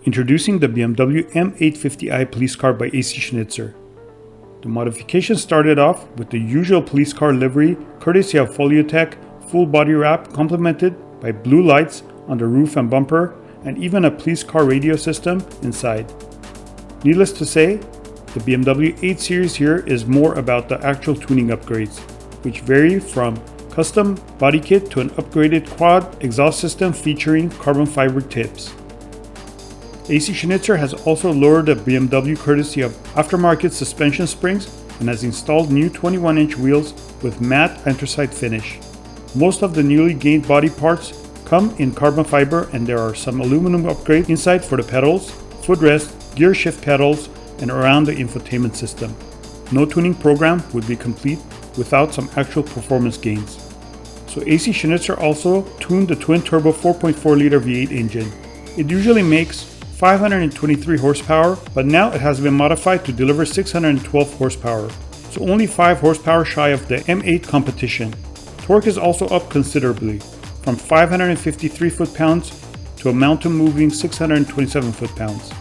Introducing the BMW M850i police car by AC Schnitzer. The modification started off with the usual police car livery courtesy of Foliotech full body wrap complemented by blue lights on the roof and bumper and even a police car radio system inside. Needless to say, the BMW 8 Series here is more about the actual tuning upgrades, which vary from custom body kit to an upgraded quad exhaust system featuring carbon fiber tips. AC Schnitzer has also lowered the BMW courtesy of aftermarket suspension springs and has installed new 21-inch wheels with matte anthracite finish. Most of the newly gained body parts come in carbon fiber, and there are some aluminum upgrades inside for the pedals, footrest, gear shift pedals, and around the infotainment system. No tuning program would be complete without some actual performance gains. So AC Schnitzer also tuned the twin-turbo 4.4-liter V8 engine. It usually makes 523 horsepower, but now it has been modified to deliver 612 horsepower, so only 5 horsepower shy of the M8 competition. Torque is also up considerably, from 553 foot-pounds to a mountain-moving 627 foot-pounds.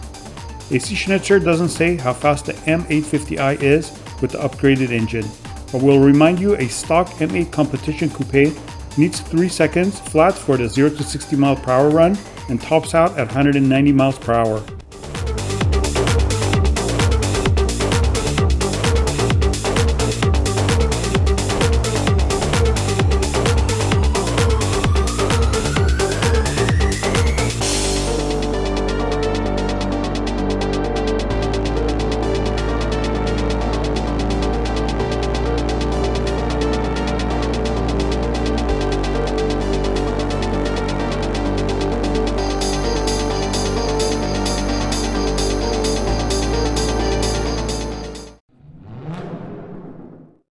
AC Schnitzer doesn't say how fast the M850i is with the upgraded engine, but will remind you a stock M8 competition coupe needs 3 seconds flat for the 0 to 60 mile per hour run and tops out at 190 miles per hour.